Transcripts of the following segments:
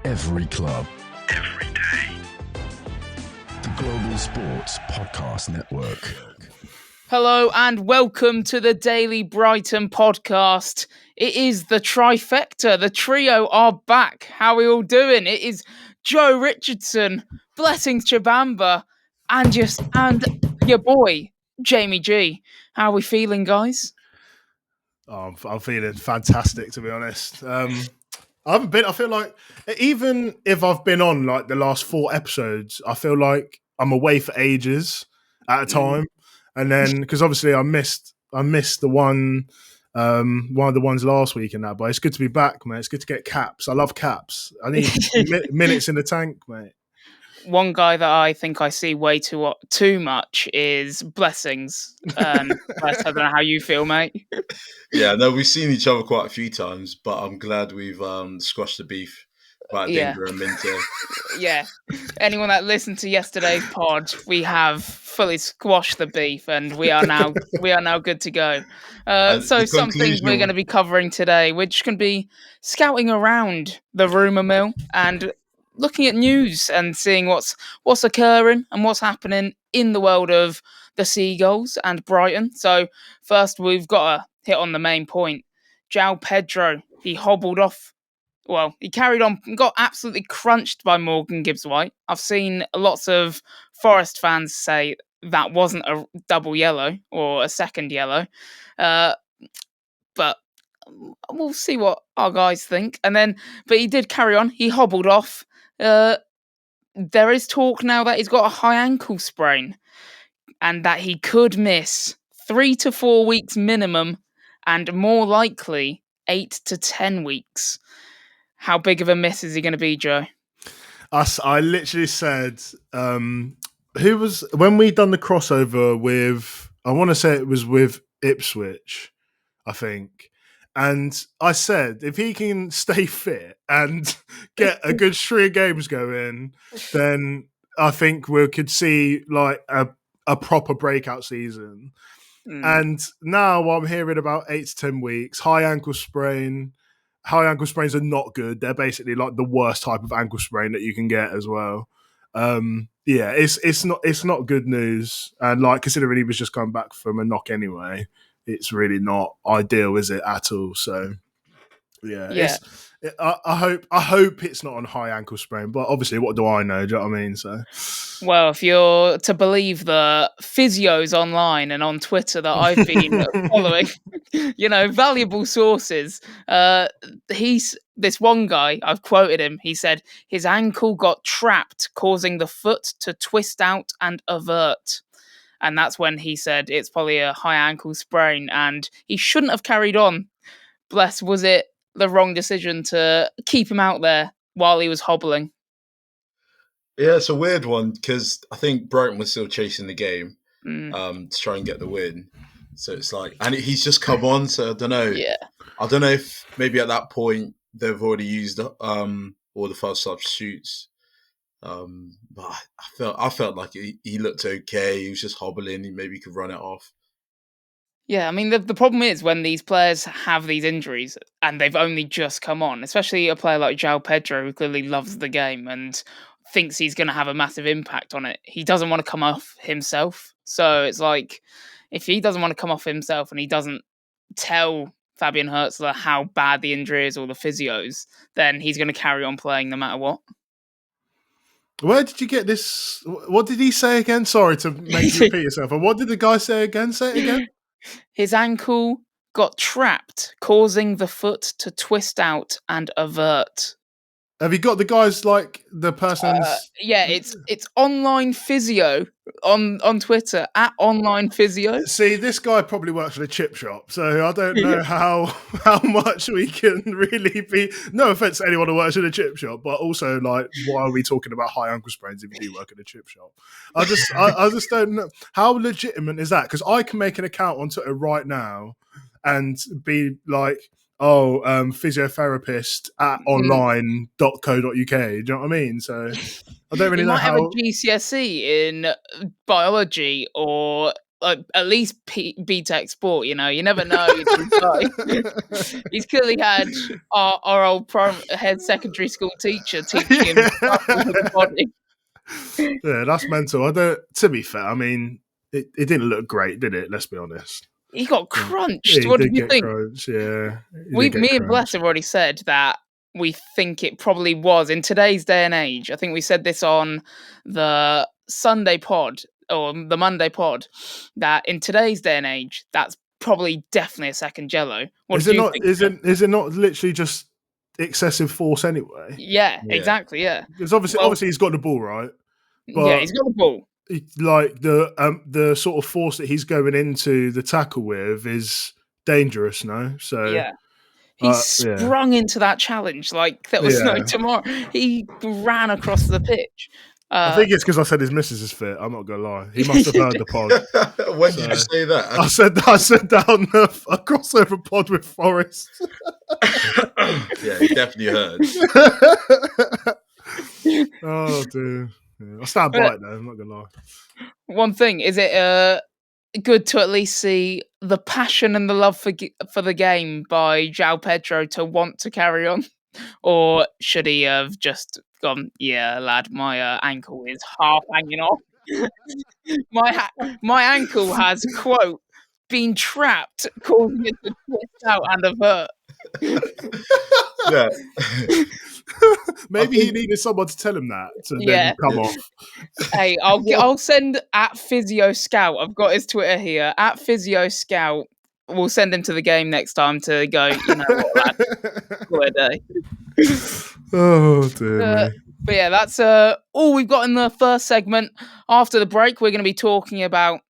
Every club. Every day. The Global Sports Podcast Network. Hello and welcome to the Daily Brighton podcast. It is the trifecta. The trio are back. How are we all doing? It is Joe Richardson, Blessings Chibamba, and your boy, Jamie G. How are we feeling, guys? I'm feeling fantastic, to be honest. I feel like even if I've been on like the last 4 episodes, I feel like I'm away for ages at a time. And then, because obviously I missed the one of the ones last week and that, but it's good to be back, mate. It's good to get caps. I love caps. I need minutes in the tank, mate. One guy that I think I see way too much is Blessings. I don't know how you feel, mate. Yeah, no, we've seen each other quite a few times, but I'm glad we've squashed the beef about Dinger and Minter. Yeah. Anyone that listened to yesterday's pod, we have fully squashed the beef, and we are now good to go. So some things we're going to be covering today, which can be scouting around the rumour mill and looking at news and seeing what's occurring and what's happening in the world of the Seagulls and Brighton. So first, we've got to hit on the main point. Joao Pedro, he hobbled off. Well, he carried on, got absolutely crunched by Morgan Gibbs-White. I've seen lots of Forest fans say that wasn't a double yellow or a second yellow. But we'll see what our guys think. But he did carry on. He hobbled off. There is talk now that he's got a high ankle sprain and that he could miss 3 to 4 weeks minimum and more likely 8 to 10 weeks. How big of a miss is he going to be, Joe? I literally said, when we done the crossover with, I want to say it was with Ipswich, I think. And I said, if he can stay fit and get a good 3 games going, then I think we could see like a proper breakout season. And now I'm hearing about 8 to 10 weeks, high ankle sprain. High ankle sprains are not good. They're basically like the worst type of ankle sprain that you can get as well. It's not good news. And like considering he was just coming back from a knock anyway, it's really not ideal, is it, at all? So I hope it's not on high ankle sprain, but obviously what do I know? Do you know what I mean? So well, if you're to believe the physios online and on Twitter that I've been following, valuable sources, this one guy, I've quoted him, he said his ankle got trapped, causing the foot to twist out and avert. And that's when he said it's probably a high ankle sprain and he shouldn't have carried on. Bless, was it the wrong decision to keep him out there while he was hobbling? Yeah, it's a weird one because I think Brighton was still chasing the game to try and get the win. So it's like, and he's just come on. So I don't know. Yeah, I don't know if maybe at that point they've already used all the first substitutes. But I felt like he looked okay. He was just hobbling. He maybe could run it off. Yeah, I mean, the problem is when these players have these injuries and they've only just come on, especially a player like Joao Pedro, who clearly loves the game and thinks he's going to have a massive impact on it. He doesn't want to come off himself. So it's like, if he doesn't want to come off himself and he doesn't tell Fabian Hurtzuler how bad the injury is or the physios, then he's going to carry on playing no matter what. Where did you get this? What did he say again? Sorry to make you repeat yourself. But what did the guy say again? Say it again. His ankle got trapped, causing the foot to twist out and avert. Have you got the guys like the person's? It's online physio on Twitter at online physio. See, this guy probably works at a chip shop, so I don't know how much we can really be. No offense to anyone who works at a chip shop, but also like, why are we talking about high ankle sprains if you do work at a chip shop? I just don't know how legitimate is that, because I can make an account on Twitter right now and be like, physiotherapist at online.co.uk. Do you know what I mean? So I don't really know how. He might have a GCSE in biology or at least B-Tech Sport. You know, you never know. He's clearly had our old head secondary school teacher teaching him the body. Yeah, that's mental. To be fair, I mean, it didn't look great, did it? Let's be honest. He got crunched. Yeah, What did you think? Crunched, yeah. Me and Bless have already said that we think it probably was in today's day and age. I think we said this on the Sunday pod or the Monday pod that in today's day and age, that's probably definitely a second jello. What do you think? Is it not literally just excessive force anyway? Yeah. Exactly. Yeah, because obviously he's got the ball right. But yeah, he's got the ball. Like the sort of force that he's going into the tackle with is dangerous, no? So yeah. He sprung into that challenge like there was no tomorrow. He ran across the pitch. I think it's because I said his missus is fit. I'm not gonna lie. He must have heard the pod. When did you say that? I said down a crossover pod with Forrest. Yeah, he definitely heard. Oh dear. Yeah, I stand by it though. I'm not gonna lie. One thing is it good to at least see the passion and the love for the game by Joao Pedro to want to carry on, or should he have just gone? Yeah, lad, my ankle is half hanging off. my ankle has quote been trapped, causing it to twist out and avert. Yeah. Maybe he needed someone to tell him that to then come off. Hey, I'll send at Physio Scout. I've got his Twitter here. At Physio Scout. We'll send him to the game next time to go, you know what, lad. What a day. Oh dear. But yeah, that's all we've got in the first segment. After the break, we're going to be talking about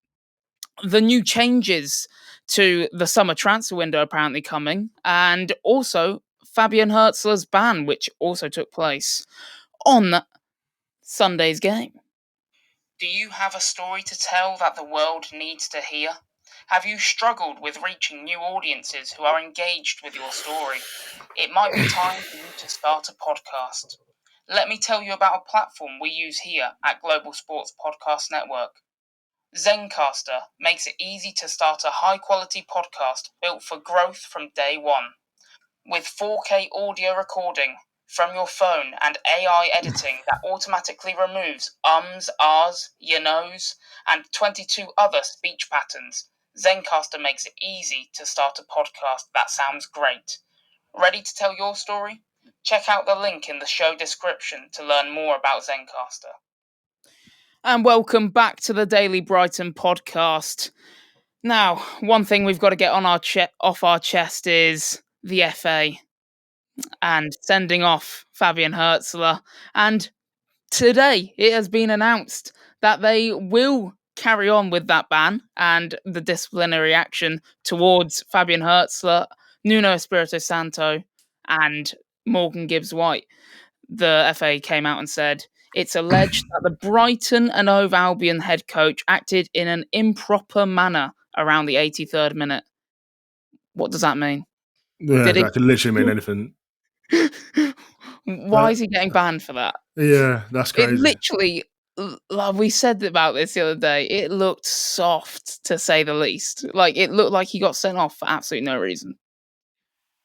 the new changes to the summer transfer window apparently coming, and also Fabian Hurtzuler's ban, which also took place on Sunday's game. Do you have a story to tell that the world needs to hear? Have you struggled with reaching new audiences who are engaged with your story? It might be time for you to start a podcast. Let me tell you about a platform we use here at Global Sports Podcast Network. Zencastr makes it easy to start a high-quality podcast built for growth from day one. With 4K audio recording from your phone and AI editing that automatically removes ums, ahs, you knows, and 22 other speech patterns, Zencastr makes it easy to start a podcast that sounds great. Ready to tell your story? Check out the link in the show description to learn more about Zencastr. And welcome back to the Daily Brighton podcast. Now, one thing we've got to get on off our chest is the FA and sending off Fabian Hurtzuler. And today it has been announced that they will carry on with that ban and the disciplinary action towards Fabian Hurtzuler, Nuno Espirito Santo, and Morgan Gibbs-White. The FA came out and said it's alleged that the Brighton and Hove Albion head coach acted in an improper manner around the 83rd minute. What does that mean? Yeah, that could literally mean anything. Why is he getting banned for that? Yeah, that's crazy. It literally, like we said about this the other day, it looked soft to say the least. Like it looked like he got sent off for absolutely no reason.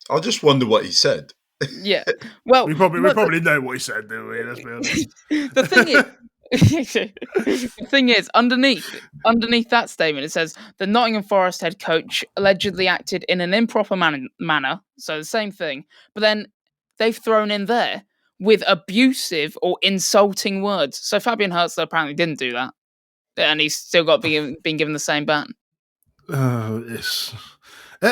I just wonder what he said. Yeah, well, we probably know what he said, do we? Let's be honest. The thing is, underneath that statement, it says the Nottingham Forest head coach allegedly acted in an improper manner. So the same thing, but then they've thrown in there with abusive or insulting words. So Fabian Hurtzuler apparently didn't do that, and he's still got been given the same ban. It's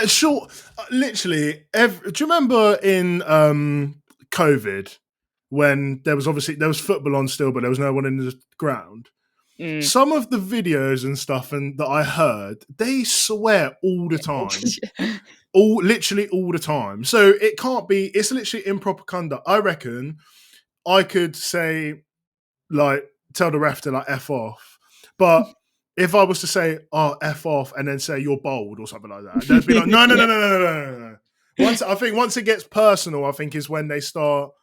short. Literally, do you remember in COVID when there was football on still, but there was no one in the ground? Some of the videos and stuff that I heard, they swear all the time. Literally all the time. So it can't be, it's literally improper conduct. I reckon I could say, like, tell the ref to, like, F off. But if I was to say, oh, F off, and then say you're bold or something like that, they'd be like, no. Once it gets personal, I think is when they start,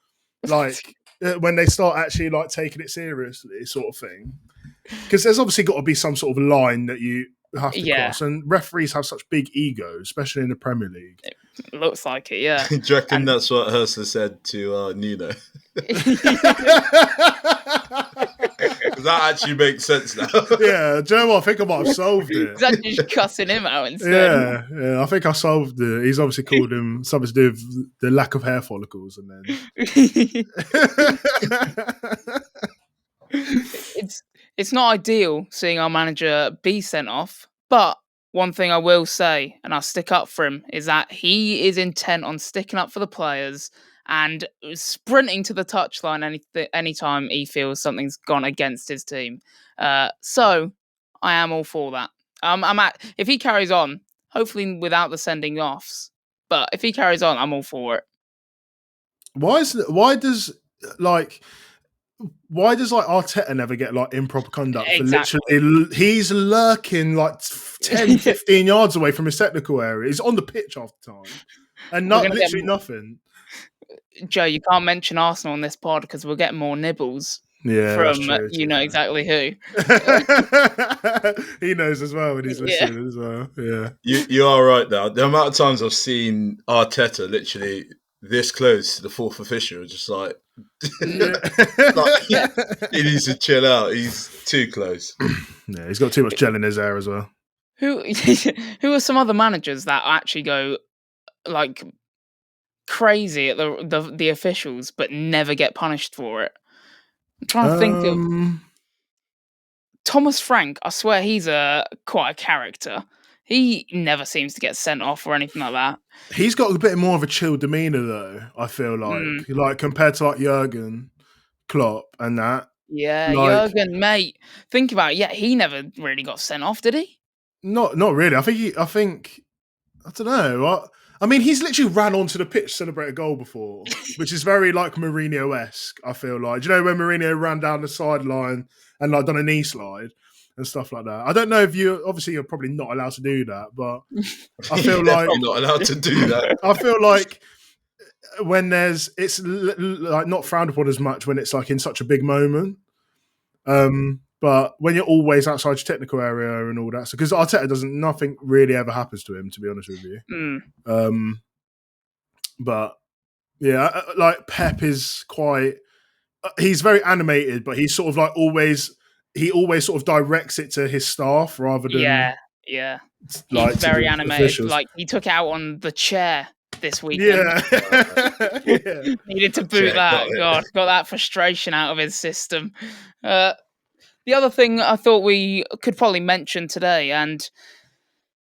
like, actually, like, taking it seriously, sort of thing. Because there's obviously got to be some sort of line that you have to Yeah. cross. And referees have such big egos, especially in the Premier League. It looks like it, yeah. Do you reckon that's what Hurtzuler said to Nuno? Because that actually makes sense now. Yeah, do you know what? I think I might have solved it. He's actually just cussing him out instead. Yeah, I think I solved it. He's obviously called him something to do with the lack of hair follicles, and then it's not ideal seeing our manager be sent off, but one thing I will say, and I'll stick up for him, is that he is intent on sticking up for the players and sprinting to the touchline anytime he feels something's gone against his team. So I am all for that. If he carries on, hopefully without the sending offs, but if he carries on, I'm all for it. why does Arteta never get like improper conduct? Exactly. For literally, he's lurking like 10, 15 yards away from his technical area. He's on the pitch half the time, and literally nothing. Joe, you can't mention Arsenal on this pod because we'll get more nibbles. Yeah, from true, you know exactly who. He knows as well when he's listening as well. Yeah, you are right though. The amount of times I've seen Arteta literally this close to the fourth official, just like, like he needs to chill out. He's too close. Yeah, he's got too much gel in his hair as well. Who are some other managers that actually go like crazy at the officials but never get punished for it? I'm trying to think of Thomas Frank. I swear he's quite a character. He never seems to get sent off or anything like that. He's got a bit more of a chill demeanour though, I feel like compared to like Jurgen Klopp and that. Yeah, Jurgen, mate. Think about it. Yeah, he never really got sent off, did he? Not really. I think I don't know. I mean, he's literally ran onto the pitch to celebrate a goal before, which is very like Mourinho-esque, I feel like. Do you know when Mourinho ran down the sideline and like done a knee slide and stuff like that? I don't know if you're probably not allowed to do that, but I feel like you're not allowed to do that. I feel like when it's like not frowned upon as much when it's like in such a big moment. But when you're always outside your technical area and all that, because Arteta nothing really ever happens to him, to be honest with you. But yeah, like Pep is he's very animated, but he's sort of like always sort of directs it to his staff rather than yeah. Like he's very animated. Officials. Like he took out on the chair this weekend. Yeah. Needed to boot that. God, got that frustration out of his system. The other thing I thought we could probably mention today, and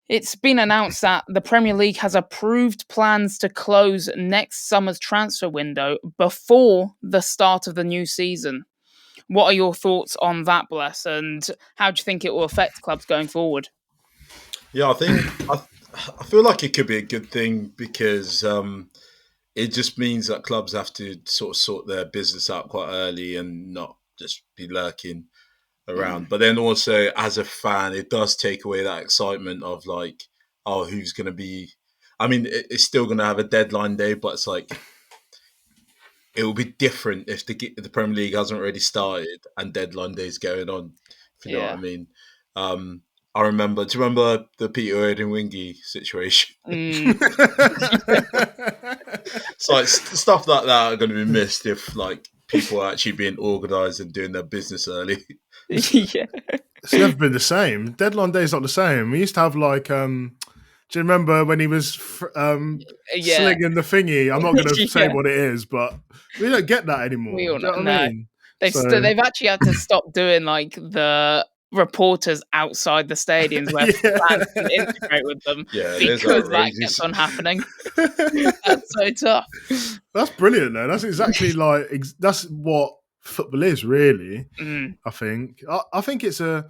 it's been announced that the Premier League has approved plans to close next summer's transfer window before the start of the new season. What are your thoughts on that, Bless, and how do you think it will affect clubs going forward? Yeah, I feel like it could be a good thing because it just means that clubs have to sort their business out quite early and not just be lurking around. But then also, as a fan, it does take away that excitement of like, oh, who's going to be... I mean, it's still going to have a deadline day, but it's like, it will be different if the Premier League hasn't already started and deadline day is going on, if you know what I mean. I remember, do you remember the Peter Odin-Wingy situation? It's like stuff like that are going to be missed if like people are actually being organised and doing their business early. Yeah. It's never been the same. Deadline day is not the same. We used to have like, do you remember when he was slinging the thingy? I'm not going to say what it is, but we don't get that anymore. We all know. Do you know what I mean? They've actually had to stop doing like the reporters outside the stadiums where fans can integrate with them because that kept on happening. That's so tough. That's brilliant though. That's exactly like that's what football is really. I think it's a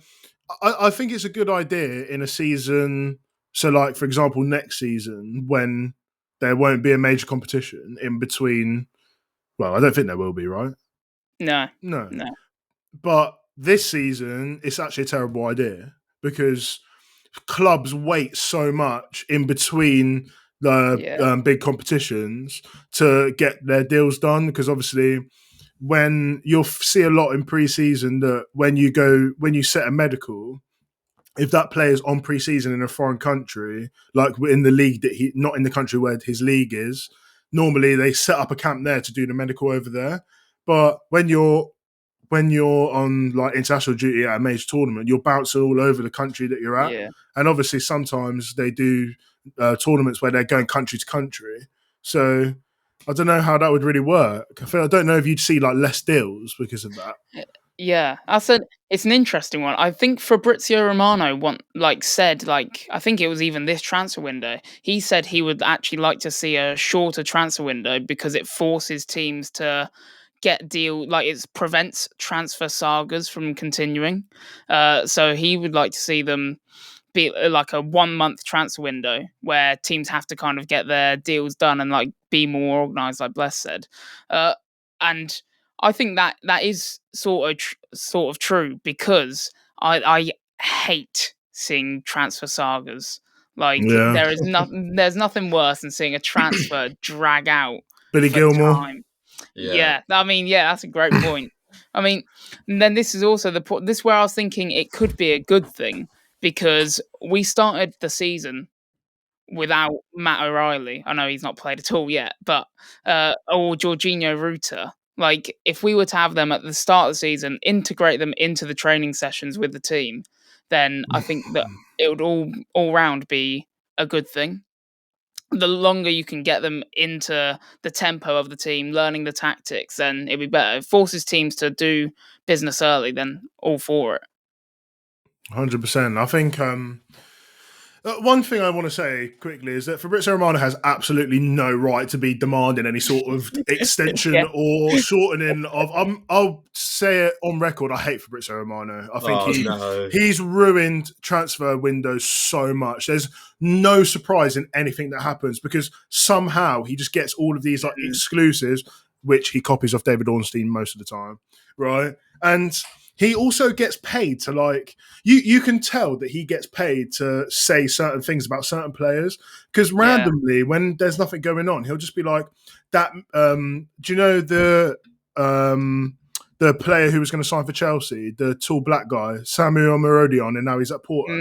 good idea in a season. So like for example next season when there won't be a major competition in between. Well, I don't think there will be, right? No. But this season, it's actually a terrible idea because clubs wait so much in between the big competitions to get their deals done. Because obviously, when you'll see a lot in pre-season that when you set a medical if that player's on pre-season in a foreign country, like in the league that not in the country where his league is, normally they set up a camp there to do the medical over there. But when you're on like international duty at a major tournament, you're bouncing all over the country that you're at. Yeah. And obviously sometimes they do tournaments where they're going country to country. So I don't know how that would really work. I don't know if you'd see like less deals because of that. Yeah, I said it's an interesting one. I think Fabrizio Romano said I think it was even this transfer window. He said he would actually like to see a shorter transfer window because it forces teams to get it prevents transfer sagas from continuing. So he would like to see them be like a 1 month transfer window where teams have to kind of get their deals done and like be more organized, like Bless said. And I think that is sort of true because I hate seeing transfer sagas. Like there's nothing worse than seeing a transfer drag out. Billy for Gilmore. Time. Yeah. I mean, that's a great point. I mean, and then this is also the point. This is where I was thinking it could be a good thing because we started the season without Matt O'Reilly. I know he's not played at all yet, but or Jorginho Ruta. Like, if we were to have them at the start of the season, integrate them into the training sessions with the team, then I think that it would all round be a good thing. The longer you can get them into the tempo of the team, learning the tactics, then it'd be better. It forces teams to do business early, then all for it. 100%. I think one thing I want to say quickly is that Fabrizio Romano has absolutely no right to be demanding any sort of extension or shortening of. I'll say it on record. I hate Fabrizio Romano. I think he's ruined transfer windows so much. There's no surprise in anything that happens because somehow he just gets all of these like exclusives, which he copies off David Ornstein most of the time, right? And he also gets paid to like you can tell that he gets paid to say certain things about certain players because randomly when there's nothing going on, he'll just be like that. Do you know the player who was going to sign for Chelsea, the tall black guy, Samuel Merodion, and now he's at Porto?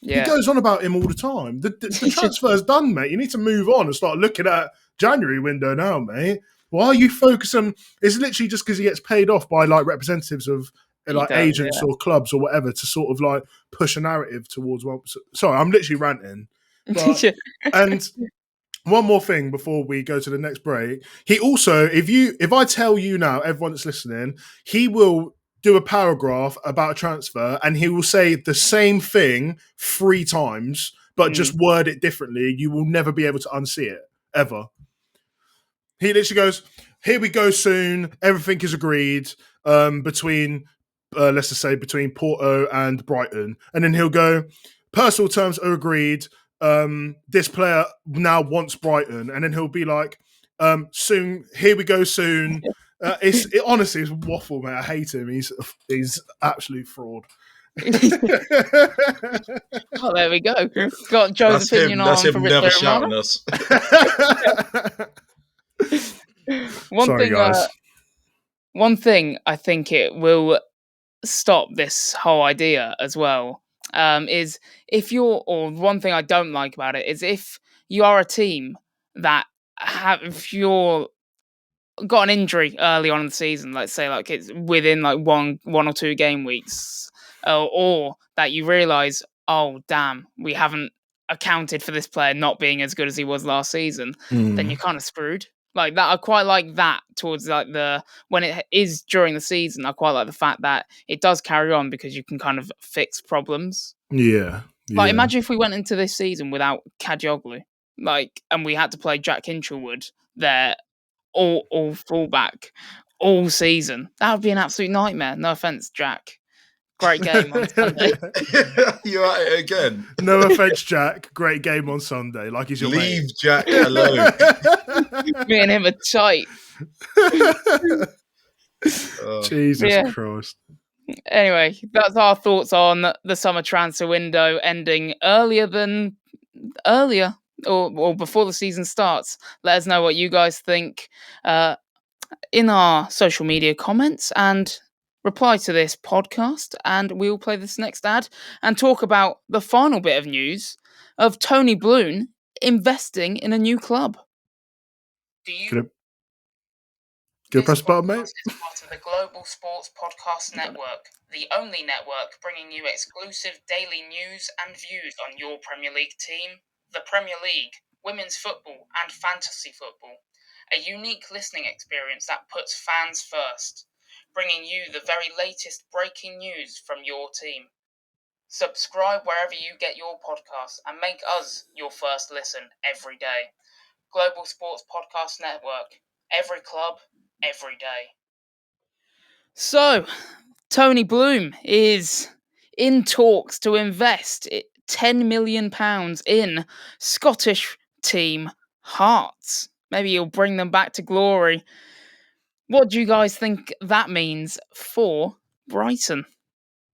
He goes on about him all the time. The transfer's done, mate. You need to move on and start looking at January window now, mate. Why are you focusing? It's literally just because he gets paid off by like representatives of like agents or clubs or whatever to sort of like push a narrative towards one. Sorry, I'm literally ranting. But, and one more thing before we go to the next break. He also, if I tell you now, everyone that's listening, he will do a paragraph about a transfer and he will say the same thing 3 times, but just word it differently. You will never be able to unsee it, ever. He literally goes, here we go soon. Everything is agreed between, let's just say, between Porto and Brighton. And then he'll go, personal terms are agreed. This player now wants Brighton. And then he'll be like, soon, here we go soon. Honestly, it's waffle, mate. I hate him. He's absolute fraud. Oh, there we go. Got Joe's opinion on Fabrizio never shouting us. One thing I think it will stop this whole idea as well is one thing I don't like about it is if you are a team that if you're got an injury early on in the season, let's say like it's within like one or 2 game weeks, or that you realise, oh damn, we haven't accounted for this player not being as good as he was last season, then you're kind of screwed. Like that, I quite like that towards like when it is during the season. I quite like the fact that it does carry on because you can kind of fix problems. Yeah. Like imagine if we went into this season without Kadioglu, and we had to play Jack Hinchelwood there, all fullback, all season. That would be an absolute nightmare. No offense, Jack. Great game on Sunday. You're at it again. No offense, Jack. Great game on Sunday. Like he's your Leave mate. Jack alone. Me and him are tight. Jesus Christ. Anyway, that's our thoughts on the summer transfer window ending earlier or before the season starts. Let us know what you guys think in our social media comments and reply to this podcast, and we'll play this next ad and talk about the final bit of news of Tony Bloom investing in a new club. Can I press the button, mate? This is part of the Global Sports Podcast Network, the only network bringing you exclusive daily news and views on your Premier League team, the Premier League, women's football, and fantasy football. A unique listening experience that puts fans first, bringing you the very latest breaking news from your team. Subscribe wherever you get your podcasts and make us your first listen every day. Global Sports Podcast Network. Every club, every day. So, Tony Bloom is in talks to invest £10 million in Scottish team Hearts. Maybe he'll bring them back to glory. What do you guys think that means for Brighton?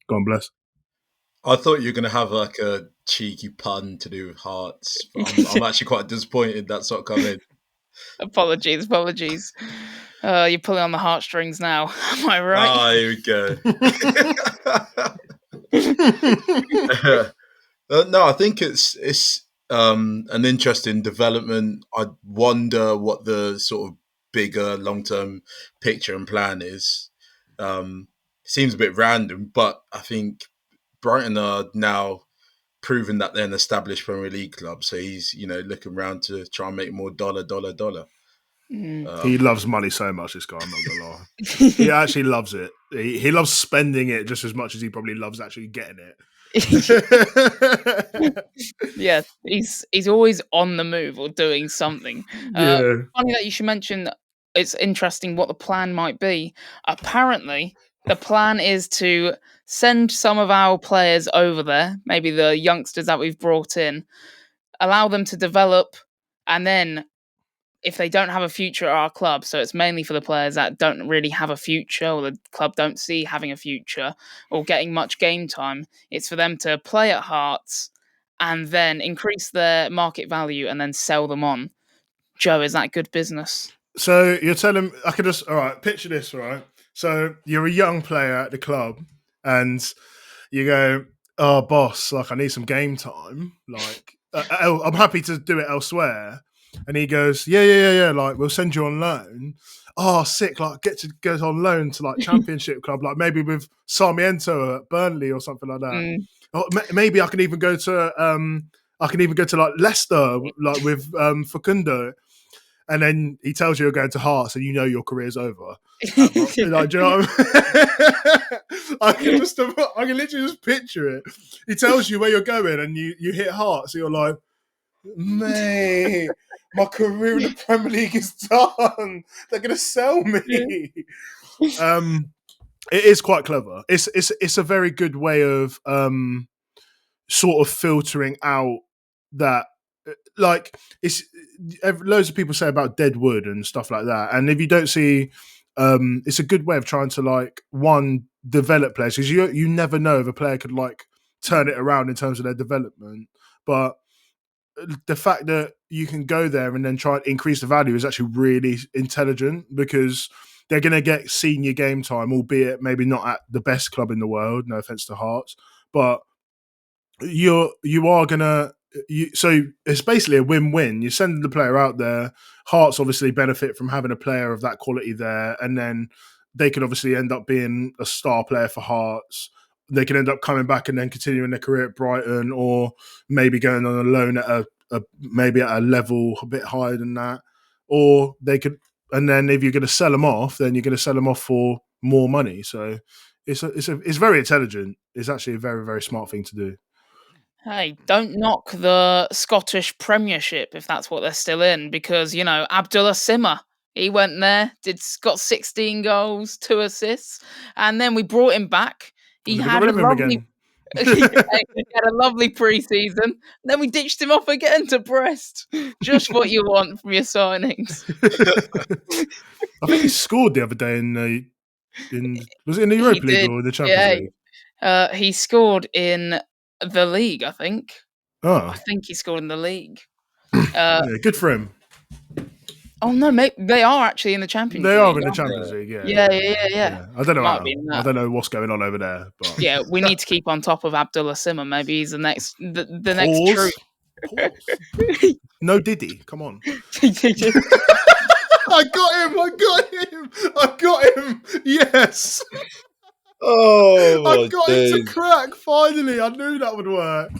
Go on, bless. I thought you were going to have like a cheeky pun to do with Hearts, but I'm actually quite disappointed that's not come in. Apologies. You're pulling on the heartstrings now. Am I right? Ah, here we go. No, I think it's an interesting development. I wonder what the sort of bigger long-term picture and plan is. Seems a bit random, but I think Brighton are now proven that they're an established Premier League club. So he's, looking around to try and make more dollar. He loves money so much, this guy, I'm not going to lie. He actually loves it. He loves spending it just as much as he probably loves actually getting it. Yeah, he's always on the move or doing something. Funny that you should mention. It's interesting what the plan might be. Apparently, the plan is to send some of our players over there, maybe the youngsters that we've brought in, allow them to develop, and then if they don't have a future at our club, so it's mainly for the players that don't really have a future or the club don't see having a future or getting much game time, it's for them to play at Hearts and then increase their market value and then sell them on. Joe, is that good business? So you're telling I could just, all right, picture this, right? So you're a young player at the club and you go, oh, boss, like I need some game time. Like I'm happy to do it elsewhere. And he goes, yeah. Like we'll send you on loan. Oh, sick! Like get to go on loan to like Championship club, like maybe with Sarmiento at Burnley or something like that. Or maybe I can even go to like Leicester, like with Facundo. And then he tells you you're going to Hearts, and you know your career's over. Like, do you know what I can literally just picture it. He tells you where you're going, and you hit Hearts, so you're like, mate, my career in the Premier League is done. They're gonna sell me. It is quite clever. It's a very good way of sort of filtering out that, like, it's loads of people say about dead wood and stuff like that, and if you don't see, it's a good way of trying to like develop players, because you never know if a player could like turn it around in terms of their development, but the fact that you can go there and then try and increase the value is actually really intelligent, because they're going to get senior game time, albeit maybe not at the best club in the world, no offense to Hearts, but you are going to, so it's basically a win-win. You send the player out there. Hearts obviously benefit from having a player of that quality there, and then they could obviously end up being a star player for Hearts. They can end up coming back and then continuing their career at Brighton, or maybe going on a loan at maybe at a level a bit higher than that. Or they could, and then if you're going to sell them off, then you're going to sell them off for more money. So it's very intelligent. It's actually a very, very smart thing to do. Hey, don't knock the Scottish Premiership if that's what they're still in, because, Abdullah Simmer, he went there, got 16 goals, 2 assists, and then we brought him back. He had a lovely pre-season, then we ditched him off again to Brest. Just what you want from your signings. I think he scored the other day was it in the Europa League or the Champions League? He scored in the league, I think. Oh. I think he scored in the league. Yeah, good for him. Oh no, mate, they are actually in the Champions League. They are in the Champions League, Yeah. I don't know Might how. be in that. I don't know what's going on over there. But Yeah, we need to keep on top of Abdullah Simon. Maybe he's the next next Pause. true. Pause. No Diddy, come on. I got him. Yes. Oh, I got it to crack, finally. I knew that would work.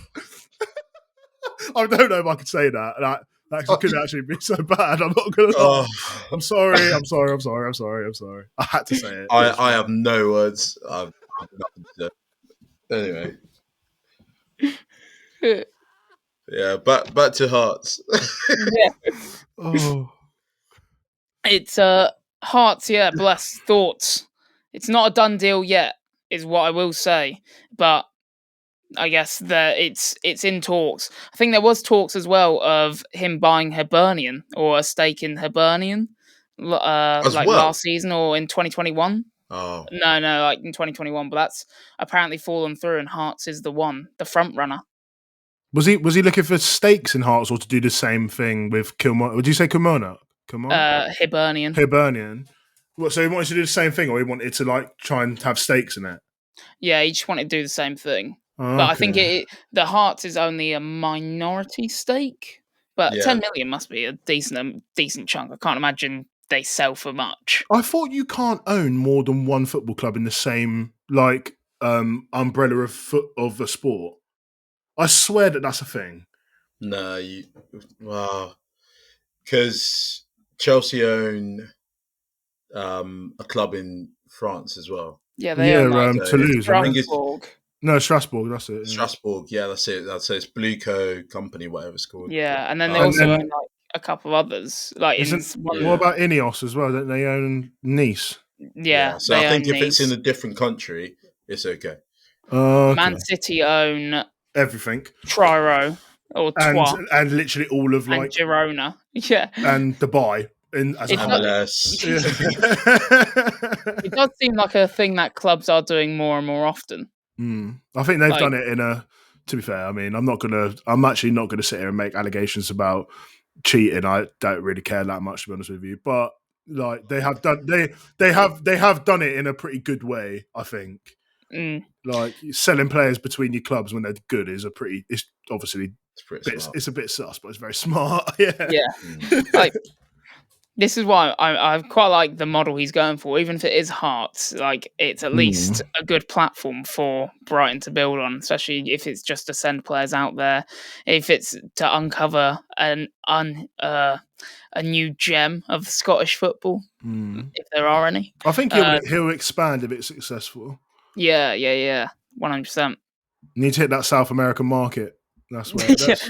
I don't know if I could say that. That could actually be so bad. I'm not going to lie. I'm sorry. I had to say it. I have no words. I've nothing to say. Anyway. Yeah, back to Hearts. Yeah. Oh. It's Hearts, yeah, bless thoughts. It's not a done deal yet, is what I will say. But I guess that it's in talks. I think there was talks as well of him buying Hibernian or a stake in Hibernian, last season or in 2021. Oh no, like in 2021. But that's apparently fallen through, and Hearts is the front runner. Was he looking for stakes in Hearts or to do the same thing with Kilmarnock? Would you say Kilmarnock? Hibernian. What? So he wanted to do the same thing, or he wanted to try and have stakes in it? Yeah, he just wanted to do the same thing. Oh, but I think the Hearts is only a minority stake. But 10 million must be a decent chunk. I can't imagine they sell for much. I thought you can't own more than one football club in the same umbrella of a sport. I swear that's a thing. No, because Chelsea own a club in France as well. Yeah, they own Toulouse. Strasbourg. No, Strasbourg. That's it. Strasbourg. Yeah, that's it. That's it. It's Blueco Company, whatever it's called. Yeah, and then they also own a couple of others. What about Ineos as well? Don't they own Nice? Yeah. So I think if it's in a different country, it's okay. Okay. Man City own everything. Triro or Troyes. And literally all of and Girona. Yeah. And Dubai. MLS. It does seem like a thing that clubs are doing more and more often. I think they've done it to be fair, I mean, I'm actually not gonna sit here and make allegations about cheating. I don't really care that much, to be honest with you. But they have done it in a pretty good way, I think. Selling players between your clubs when they're good is it's a bit sus, but it's very smart. Yeah. This is why I quite like the model he's going for, even if it is Hearts. It's at least a good platform for Brighton to build on, especially if it's just to send players out there. If it's to uncover a new gem of Scottish football, if there are any. I think he'll expand if it's successful. Yeah, 100%. Need to hit that South American market. That's where it's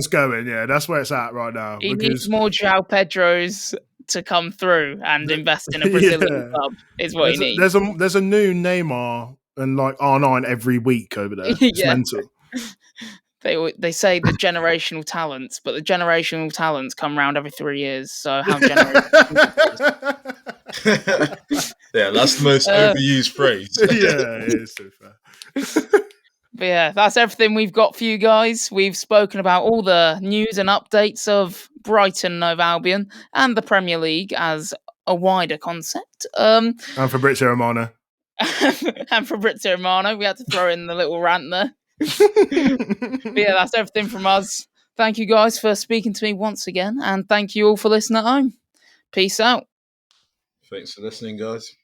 going. Yeah, that's where it's at right now. He needs more Joao Pedros to come through and invest in a Brazilian club. Is what he needs. There's a new Neymar and R9 every week over there. It's mental. They say the generational talents, but the generational talents come around every 3 years. So how generational? Yeah, that's the most overused phrase. Yeah, it is so fair. But yeah, that's everything we've got for you guys. We've spoken about all the news and updates of Brighton and Hove Albion and the Premier League as a wider concept. And Fabrizio Romano. And Fabrizio Romano. We had to throw in the little rant there. But yeah, that's everything from us. Thank you guys for speaking to me once again. And thank you all for listening at home. Peace out. Thanks for listening, guys.